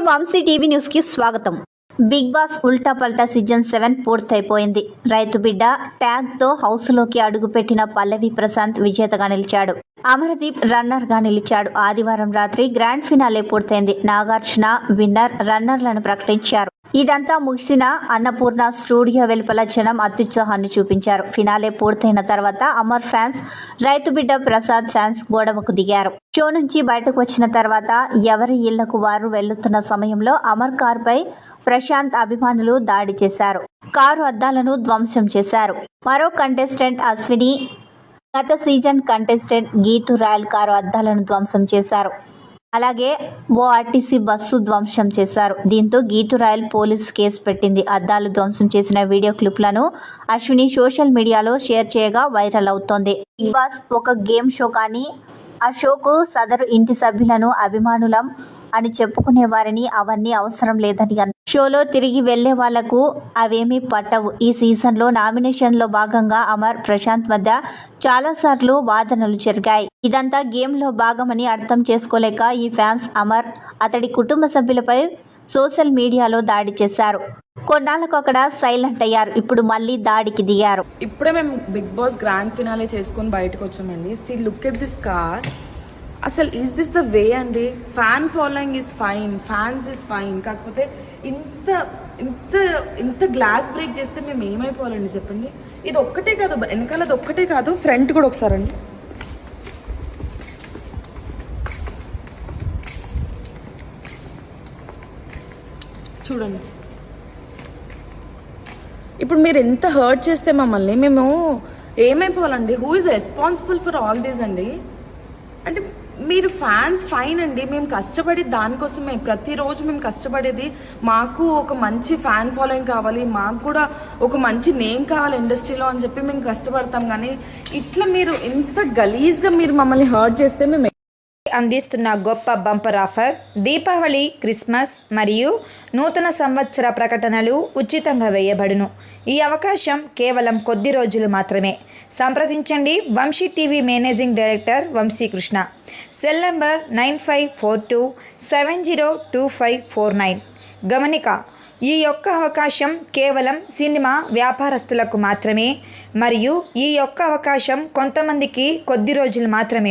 Vamsi TV news కి స్వాగతం. Big boss ఉల్టా పల్టా సీజన్ 7 పూర్తయిపోయింది. రైతు బిడ్డ ట్యాగ్ తో హౌస్ లోకి అడుగుపెట్టిన పల్లవి ప్రశాంత్ విజేతగా నిలిచాడు. అమరదీప్ రన్నర్ గా నిలిచాడు. ఆదివారం రాత్రి గ్రాండ్ ఫినాలే పూర్తయింది. నాగార్జున విన్నర్, రన్నర్లను ప్రకటించారు. ఇదంతా ముగిసిన అన్నపూర్ణ స్టూడియో వెలుపల జనం అత్యుత్సాహాన్ని చూపించారు. ఫినాలే పూర్తయిన తర్వాత అమర్ ఫ్యాన్స్, రైతు బిడ్డ ప్రసాద్ ఫ్యాన్స్ గొడవకు దిగారు. షో నుంచి బయటకు వచ్చిన తర్వాత ఎవరి ఇళ్లకు వారు వెళ్లుతున్న సమయంలో అమర్ కారుపై ప్రశాంత్ అభిమానులు దాడి చేశారు. కారు అద్దాలను ధ్వంసం చేశారు. మరో కంటెస్టెంట్ అశ్విని, గత season contestant Geethu Royal car అద్దాలను ధ్వంసం చేశారు. అలాగే ఓ ఆర్టీసీ బస్సు ధ్వంసం చేశారు. దీంతో గీతు రాయల్ పోలీసు కేసు పెట్టింది. అద్దాలు ధ్వంసం చేసిన వీడియో క్లిప్లను అశ్విని సోషల్ మీడియాలో షేర్ చేయగా వైరల్ అవుతోంది. బిగ్ బాస్ ఒక గేమ్ షో కానీ ఆ షోకు సదరు ఇంటి సభ్యులను అభిమానులం అని చెప్పుకునే వారిని అవన్నీ అవసరం లేదని అన్నారు. షోలో తిరిగి వెళ్లే వాళ్లకు అవేమీ పట్టవు. ఈ సీజన్లో నామినేషన్లో భాగంగా అమర్, ప్రశాంత్ మధ్య చాలాసార్లు వాదనలు జరిగాయి. ఇదంతా గేమ్లో భాగమని అర్థం చేసుకోలేక ఈ ఫ్యాన్స్ అమర్, అతడి కుటుంబ సభ్యులపై సోషల్ మీడియాలో దాడి చేశారు. కొన్నాళ్ళకు అక్కడ సైలెంట్ అయ్యారు. ఇప్పుడు మళ్ళీ దాడికి దిగారు. ఇప్పుడే మేము బిగ్ బాస్ గ్రాండ్ ఫినాలే చేసుకొని బయటకు వచ్చామండి. See look at this car. అసలు ఈజ్ దిస్ ద వే అండి? Fan following is fine, fans is fine. కాకపోతే ఇంత ఇంత ఇంత గ్లాస్ బ్రేక్ చేస్తే మేము ఏమైపోవాలండి చెప్పండి? ఇది ఒక్కటే కాదు, వెనకాలది ఒక్కటే కాదు, ఫ్రంట్ కూడా ఒకసారండి. చూడండి, ఇప్పుడు మీరు ఎంత హర్ట్ చేస్తే మమ్మల్ని మేము ఏమైపోవాలండి? Who is responsible for all these అండి? అంటే మీరు ఫ్యాన్స్ ఫైన్ అండి, మేము కష్టపడేది దానికోసమే. ప్రతిరోజు మేము కష్టపడేది మాకు ఒక మంచి ఫ్యాన్ ఫాలోయింగ్ కావాలి, మాకు కూడా ఒక మంచి నేమ్ కావాలి ఇండస్ట్రీలో అని చెప్పి మేము కష్టపడతాం. కానీ ఇట్లా మీరు ఇంత గలీజ్గా మీరు మమ్మల్ని హర్ట్ చేస్తే మేము అందిస్తున్న గొప్ప బంపర్ ఆఫర్. దీపావళి, క్రిస్మస్ మరియు నూతన సంవత్సర ప్రకటనలు ఉచితంగా వేయబడును. ఈ అవకాశం కేవలం కొద్ది రోజులు మాత్రమే. సంప్రదించండి Vamsi TV managing director Vamsikrishna. Cell number 9542702549. గమనిక: ఈ యొక్క అవకాశం కేవలం సినిమా వ్యాపారస్తులకు మాత్రమే మరియు ఈ యొక్క అవకాశం కొంతమందికి కొద్ది రోజులు మాత్రమే.